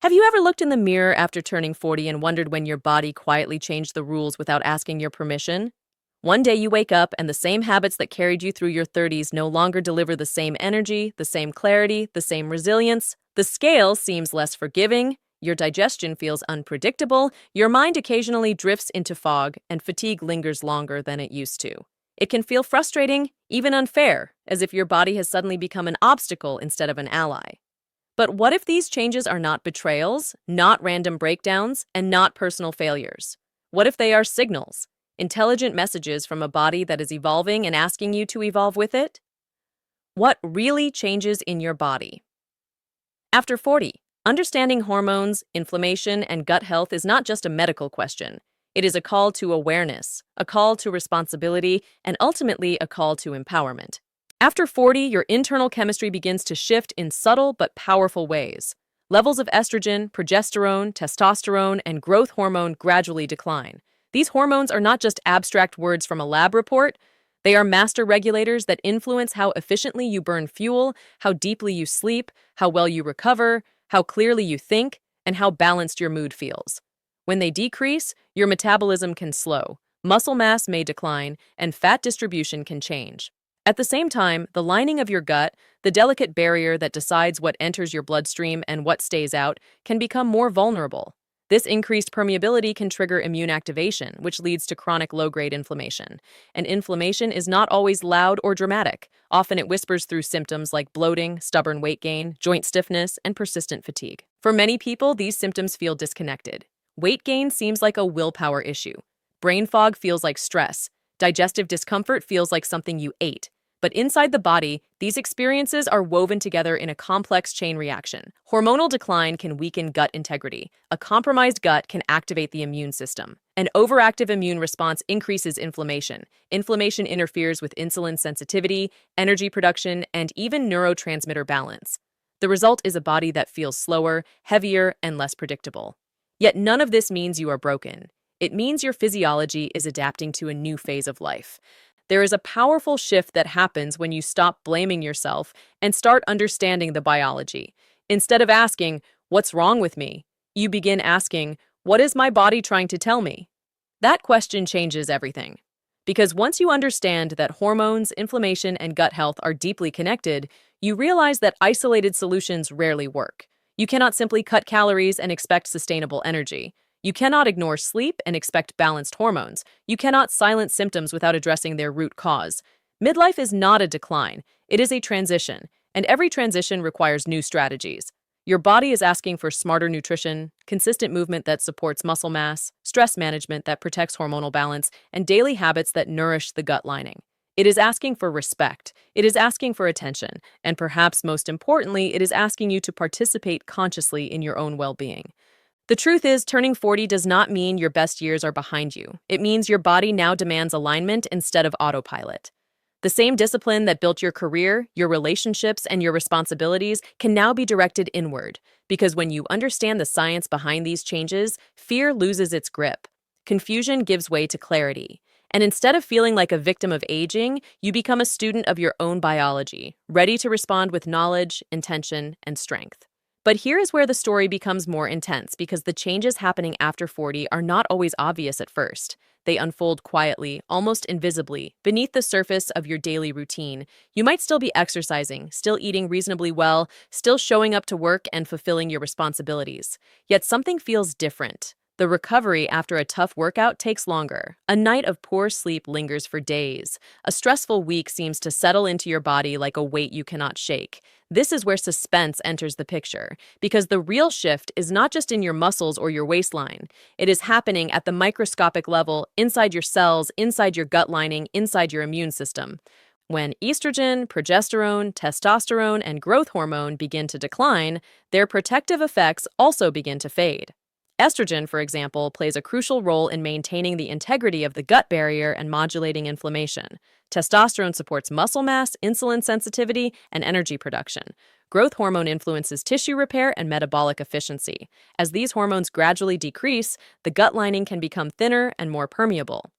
Have you ever looked in the mirror after turning 40 and wondered when your body quietly changed the rules without asking your permission? One day you wake up and the same habits that carried you through your 30s no longer deliver the same energy, the same clarity, the same resilience. The scale seems less forgiving, your digestion feels unpredictable, your mind occasionally drifts into fog, and fatigue lingers longer than it used to. It can feel frustrating, even unfair, as if your body has suddenly become an obstacle instead of an ally. But what if these changes are not betrayals, not random breakdowns, and not personal failures? What if they are signals, intelligent messages from a body that is evolving and asking you to evolve with it? What really changes in your body? After 40, understanding hormones, inflammation, and gut health is not just a medical question. It is a call to awareness, a call to responsibility, and ultimately a call to empowerment. After 40, your internal chemistry begins to shift in subtle but powerful ways. Levels of estrogen, progesterone, testosterone, and growth hormone gradually decline. These hormones are not just abstract words from a lab report. They are master regulators that influence how efficiently you burn fuel, how deeply you sleep, how well you recover, how clearly you think, and how balanced your mood feels. When they decrease, your metabolism can slow, muscle mass may decline, and fat distribution can change. At the same time, the lining of your gut, the delicate barrier that decides what enters your bloodstream and what stays out, can become more vulnerable. This increased permeability can trigger immune activation, which leads to chronic low-grade inflammation. And inflammation is not always loud or dramatic. Often it whispers through symptoms like bloating, stubborn weight gain, joint stiffness, and persistent fatigue. For many people, these symptoms feel disconnected. Weight gain seems like a willpower issue. Brain fog feels like stress. Digestive discomfort feels like something you ate. But inside the body, these experiences are woven together in a complex chain reaction. Hormonal decline can weaken gut integrity. A compromised gut can activate the immune system. An overactive immune response increases inflammation. Inflammation interferes with insulin sensitivity, energy production, and even neurotransmitter balance. The result is a body that feels slower, heavier, and less predictable. Yet none of this means you are broken. It means your physiology is adapting to a new phase of life. There is a powerful shift that happens when you stop blaming yourself and start understanding the biology. Instead of asking, "What's wrong with me?" you begin asking, "What is my body trying to tell me?" That question changes everything. Because once you understand that hormones, inflammation, and gut health are deeply connected, you realize that isolated solutions rarely work. You cannot simply cut calories and expect sustainable energy. You cannot ignore sleep and expect balanced hormones. You cannot silence symptoms without addressing their root cause. Midlife is not a decline. It is a transition, and every transition requires new strategies. Your body is asking for smarter nutrition, consistent movement that supports muscle mass, stress management that protects hormonal balance, and daily habits that nourish the gut lining. It is asking for respect. It is asking for attention. And perhaps most importantly, it is asking you to participate consciously in your own well-being. The truth is, turning 40 does not mean your best years are behind you. It means your body now demands alignment instead of autopilot. The same discipline that built your career, your relationships, and your responsibilities can now be directed inward, because when you understand the science behind these changes, fear loses its grip. Confusion gives way to clarity. And instead of feeling like a victim of aging, you become a student of your own biology, ready to respond with knowledge, intention, and strength. But here is where the story becomes more intense because the changes happening after 40 are not always obvious at first. They unfold quietly, almost invisibly, beneath the surface of your daily routine. You might still be exercising, still eating reasonably well, still showing up to work and fulfilling your responsibilities. Yet something feels different. The recovery after a tough workout takes longer. A night of poor sleep lingers for days. A stressful week seems to settle into your body like a weight you cannot shake. This is where suspense enters the picture, because the real shift is not just in your muscles or your waistline. It is happening at the microscopic level, inside your cells, inside your gut lining, inside your immune system. When estrogen, progesterone, testosterone, and growth hormone begin to decline, their protective effects also begin to fade. Estrogen, for example, plays a crucial role in maintaining the integrity of the gut barrier and modulating inflammation. Testosterone supports muscle mass, insulin sensitivity, and energy production. Growth hormone influences tissue repair and metabolic efficiency. As these hormones gradually decrease, the gut lining can become thinner and more permeable.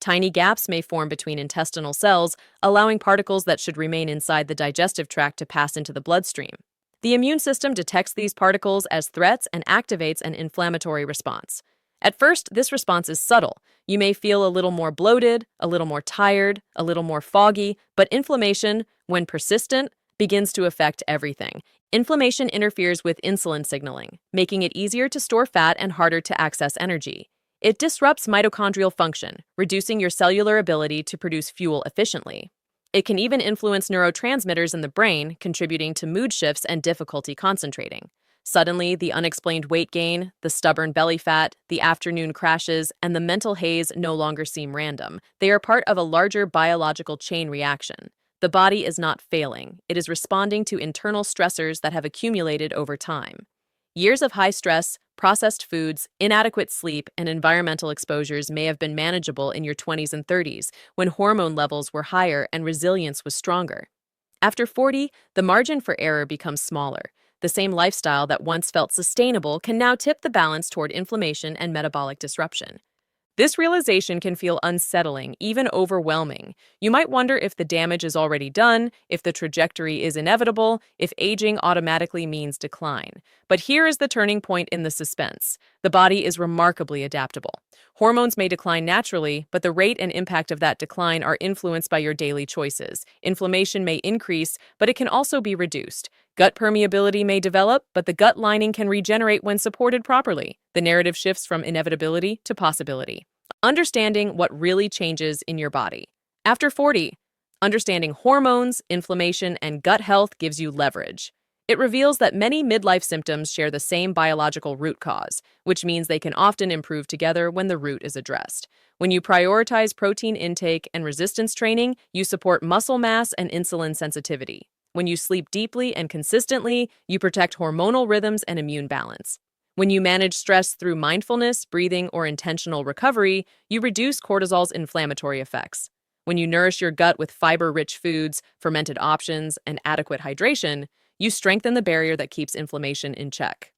Tiny gaps may form between intestinal cells, allowing particles that should remain inside the digestive tract to pass into the bloodstream. The immune system detects these particles as threats and activates an inflammatory response. At first, this response is subtle. You may feel a little more bloated, a little more tired, a little more foggy, but inflammation, when persistent, begins to affect everything. Inflammation interferes with insulin signaling, making it easier to store fat and harder to access energy. It disrupts mitochondrial function, reducing your cellular ability to produce fuel efficiently. It can even influence neurotransmitters in the brain, contributing to mood shifts and difficulty concentrating. Suddenly, the unexplained weight gain, the stubborn belly fat, the afternoon crashes, and the mental haze no longer seem random. They are part of a larger biological chain reaction. The body is not failing. It is responding to internal stressors that have accumulated over time. Years of high stress, processed foods, inadequate sleep, and environmental exposures may have been manageable in your 20s and 30s, when hormone levels were higher and resilience was stronger. After 40, the margin for error becomes smaller. The same lifestyle that once felt sustainable can now tip the balance toward inflammation and metabolic disruption. This realization can feel unsettling, even overwhelming. You might wonder if the damage is already done, if the trajectory is inevitable, if aging automatically means decline. But here is the turning point in the suspense. The body is remarkably adaptable. Hormones may decline naturally, but the rate and impact of that decline are influenced by your daily choices. Inflammation may increase, but it can also be reduced. Gut permeability may develop, but the gut lining can regenerate when supported properly. The narrative shifts from inevitability to possibility. Understanding what really changes in your body. After 40, understanding hormones, inflammation, and gut health gives you leverage. It reveals that many midlife symptoms share the same biological root cause, which means they can often improve together when the root is addressed. When you prioritize protein intake and resistance training, you support muscle mass and insulin sensitivity. When you sleep deeply and consistently, you protect hormonal rhythms and immune balance. When you manage stress through mindfulness, breathing, or intentional recovery, you reduce cortisol's inflammatory effects. When you nourish your gut with fiber-rich foods, fermented options, and adequate hydration, you strengthen the barrier that keeps inflammation in check.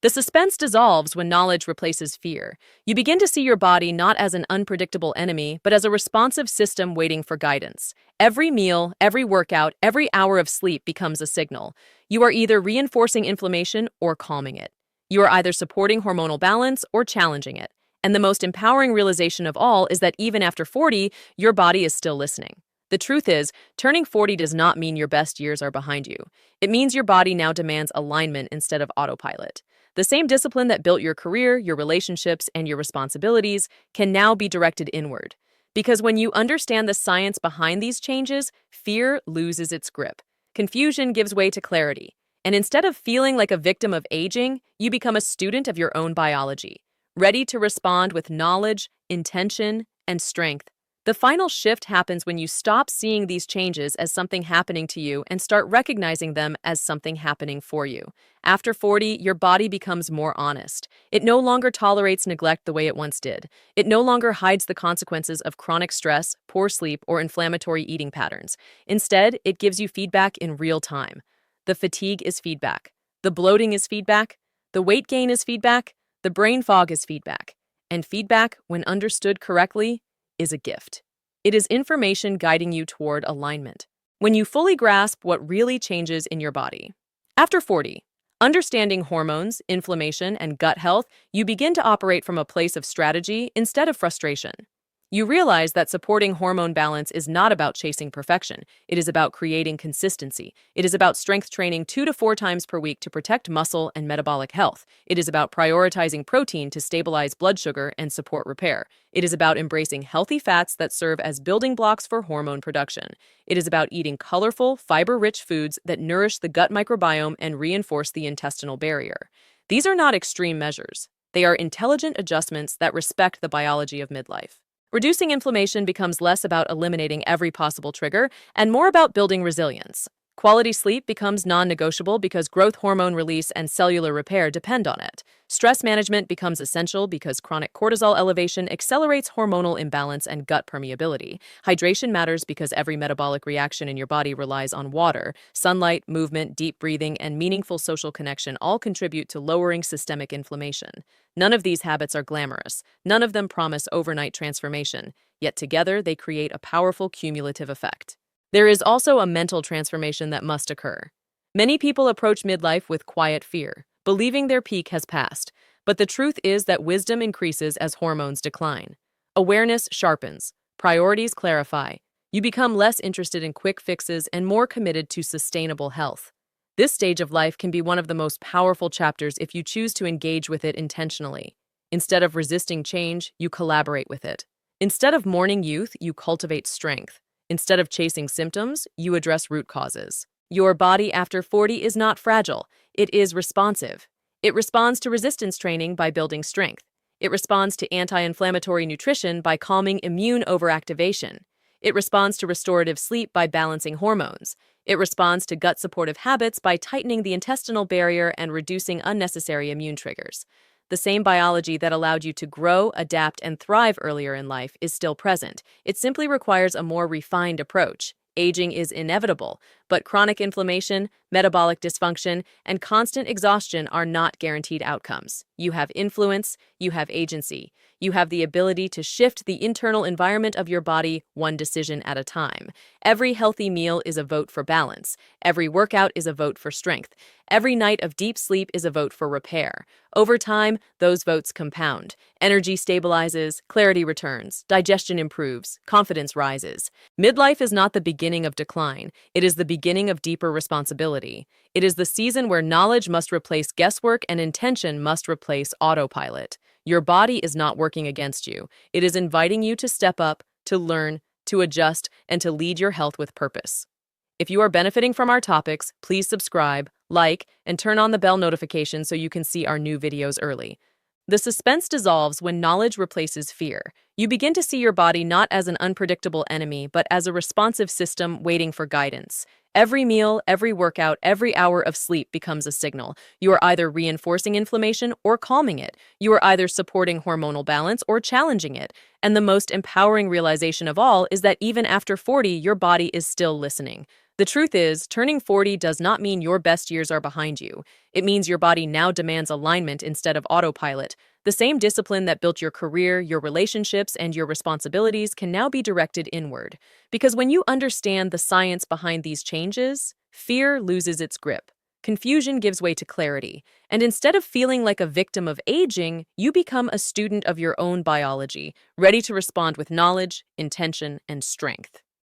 The suspense dissolves when knowledge replaces fear. You begin to see your body not as an unpredictable enemy, but as a responsive system waiting for guidance. Every meal, every workout, every hour of sleep becomes a signal. You are either reinforcing inflammation or calming it. You are either supporting hormonal balance or challenging it. And the most empowering realization of all is that even after 40, your body is still listening. The truth is, turning 40 does not mean your best years are behind you. It means your body now demands alignment instead of autopilot. The same discipline that built your career, your relationships, and your responsibilities can now be directed inward. Because when you understand the science behind these changes, fear loses its grip. Confusion gives way to clarity. And instead of feeling like a victim of aging, you become a student of your own biology, ready to respond with knowledge, intention, and strength. The final shift happens when you stop seeing these changes as something happening to you and start recognizing them as something happening for you. After 40, your body becomes more honest. It no longer tolerates neglect the way it once did. It no longer hides the consequences of chronic stress, poor sleep, or inflammatory eating patterns. Instead, it gives you feedback in real time. The fatigue is feedback. The bloating is feedback. The weight gain is feedback. The brain fog is feedback. And feedback, when understood correctly, is a gift. It is information guiding you toward alignment. When you fully grasp what really changes in your body. After 40, understanding hormones, inflammation, and gut health, you begin to operate from a place of strategy instead of frustration. You realize that supporting hormone balance is not about chasing perfection. It is about creating consistency. It is about strength training 2 to 4 times per week to protect muscle and metabolic health. It is about prioritizing protein to stabilize blood sugar and support repair. It is about embracing healthy fats that serve as building blocks for hormone production. It is about eating colorful, fiber-rich foods that nourish the gut microbiome and reinforce the intestinal barrier. These are not extreme measures. They are intelligent adjustments that respect the biology of midlife. Reducing inflammation becomes less about eliminating every possible trigger and more about building resilience. Quality sleep becomes non-negotiable because growth hormone release and cellular repair depend on it. Stress management becomes essential because chronic cortisol elevation accelerates hormonal imbalance and gut permeability. Hydration matters because every metabolic reaction in your body relies on water. Sunlight, movement, deep breathing, and meaningful social connection all contribute to lowering systemic inflammation. None of these habits are glamorous. None of them promise overnight transformation. Yet together they create a powerful cumulative effect. There is also a mental transformation that must occur. Many people approach midlife with quiet fear, believing their peak has passed. But the truth is that wisdom increases as hormones decline. Awareness sharpens, priorities clarify. You become less interested in quick fixes and more committed to sustainable health. This stage of life can be one of the most powerful chapters if you choose to engage with it intentionally. Instead of resisting change, you collaborate with it. Instead of mourning youth, you cultivate strength. Instead of chasing symptoms, you address root causes. Your body after 40 is not fragile, it is responsive. It responds to resistance training by building strength. It responds to anti-inflammatory nutrition by calming immune overactivation. It responds to restorative sleep by balancing hormones. It responds to gut-supportive habits by tightening the intestinal barrier and reducing unnecessary immune triggers. The same biology that allowed you to grow, adapt, and thrive earlier in life is still present. It simply requires a more refined approach. Aging is inevitable, but chronic inflammation, metabolic dysfunction, and constant exhaustion are not guaranteed outcomes. You have influence, you have agency, you have the ability to shift the internal environment of your body one decision at a time. Every healthy meal is a vote for balance. Every workout is a vote for strength. Every night of deep sleep is a vote for repair. Over time, those votes compound. Energy stabilizes, clarity returns, digestion improves, confidence rises. Midlife is not the beginning of decline. It is the beginning of deeper responsibility. It is the season where knowledge must replace guesswork and intention must replace autopilot. Your body is not working against you. It is inviting you to step up, to learn, to adjust, and to lead your health with purpose. If you are benefiting from our topics, please subscribe, like, and turn on the bell notification so you can see our new videos early. The suspense dissolves when knowledge replaces fear. You begin to see your body not as an unpredictable enemy, but as a responsive system waiting for guidance. Every meal, every workout, every hour of sleep becomes a signal. You are either reinforcing inflammation or calming it. You are either supporting hormonal balance or challenging it. And the most empowering realization of all is that even after 40, your body is still listening. The truth is, turning 40 does not mean your best years are behind you. It means your body now demands alignment instead of autopilot. The same discipline that built your career, your relationships, and your responsibilities can now be directed inward. Because when you understand the science behind these changes, fear loses its grip. Confusion gives way to clarity. And instead of feeling like a victim of aging, you become a student of your own biology, ready to respond with knowledge, intention, and strength.